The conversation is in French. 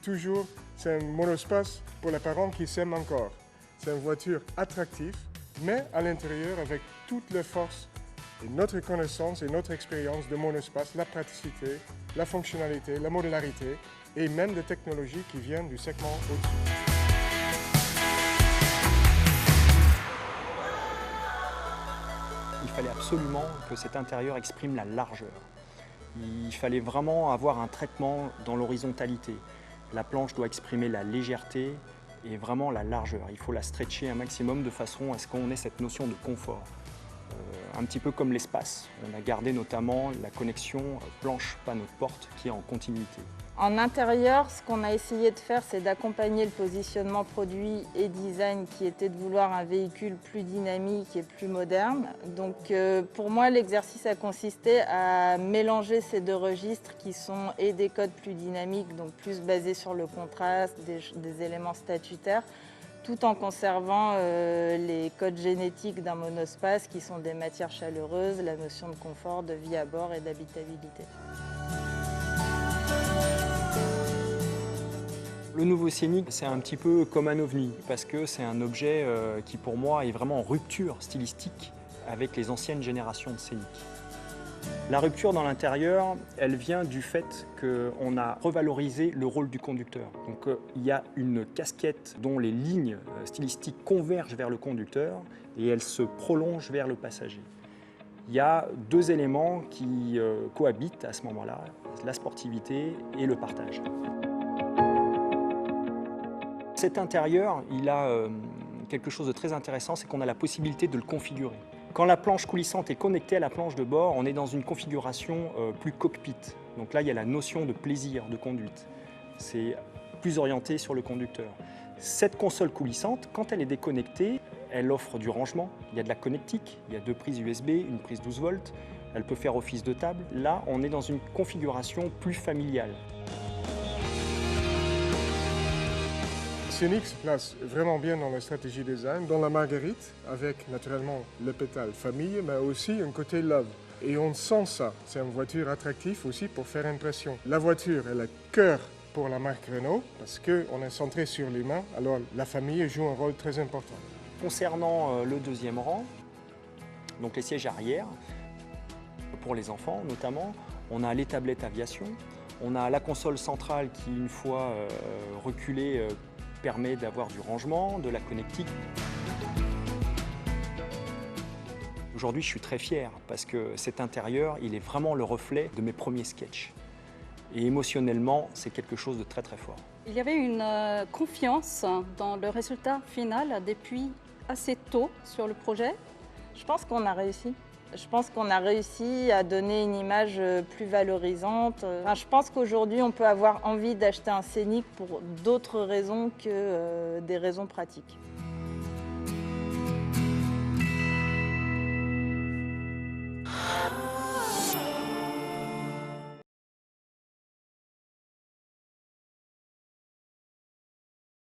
toujours, c'est un monospace pour les parents qui s'aiment encore. C'est une voiture attractive, mais à l'intérieur avec toutes les forces et notre connaissance et notre expérience de monospace, la praticité, la fonctionnalité, la modularité et même des technologies qui viennent du segment au-dessus. Il fallait absolument que cet intérieur exprime la largeur. Il fallait vraiment avoir un traitement dans l'horizontalité. La planche doit exprimer la légèreté et vraiment la largeur. Il faut la stretcher un maximum de façon à ce qu'on ait cette notion de confort. Un petit peu comme l'espace. On a gardé notamment la connexion planche-panneau de porte qui est en continuité. En intérieur, ce qu'on a essayé de faire, c'est d'accompagner le positionnement produit et design qui était de vouloir un véhicule plus dynamique et plus moderne. Donc pour moi, l'exercice a consisté à mélanger ces deux registres qui sont et des codes plus dynamiques, donc plus basés sur le contraste, des éléments statutaires, tout en conservant les codes génétiques d'un monospace qui sont des matières chaleureuses, la notion de confort, de vie à bord et d'habitabilité. Le nouveau Scénic, c'est un petit peu comme un ovni, parce que c'est un objet qui, pour moi, est vraiment en rupture stylistique avec les anciennes générations de Scénic. La rupture dans l'intérieur, elle vient du fait qu'on a revalorisé le rôle du conducteur. Donc il y a une casquette dont les lignes stylistiques convergent vers le conducteur et elles se prolongent vers le passager. Il y a deux éléments qui cohabitent à ce moment-là, la sportivité et le partage. Cet intérieur, il a quelque chose de très intéressant, c'est qu'on a la possibilité de le configurer. Quand la planche coulissante est connectée à la planche de bord, on est dans une configuration plus cockpit. Donc là, il y a la notion de plaisir, de conduite. C'est plus orienté sur le conducteur. Cette console coulissante, quand elle est déconnectée, elle offre du rangement. Il y a de la connectique, il y a deux prises USB, une prise 12 volts. Elle peut faire office de table. Là, on est dans une configuration plus familiale. Scénic se place vraiment bien dans la stratégie design, dans la Marguerite, avec naturellement le pétale famille, mais aussi un côté love. Et on sent ça. C'est une voiture attractive aussi pour faire impression. La voiture est le cœur pour la marque Renault, parce qu'on est centré sur l'humain, alors la famille joue un rôle très important. Concernant le deuxième rang, donc les sièges arrière, pour les enfants notamment, on a les tablettes aviation, on a la console centrale qui, une fois reculée, permet d'avoir du rangement, de la connectique. Aujourd'hui, je suis très fier parce que cet intérieur, il est vraiment le reflet de mes premiers sketchs. Et émotionnellement, c'est quelque chose de très très fort. Il y avait une confiance dans le résultat final depuis assez tôt sur le projet. Je pense qu'on a réussi. Je pense qu'on a réussi à donner une image plus valorisante. Enfin, je pense qu'aujourd'hui, on peut avoir envie d'acheter un Scénic pour d'autres raisons que des raisons pratiques.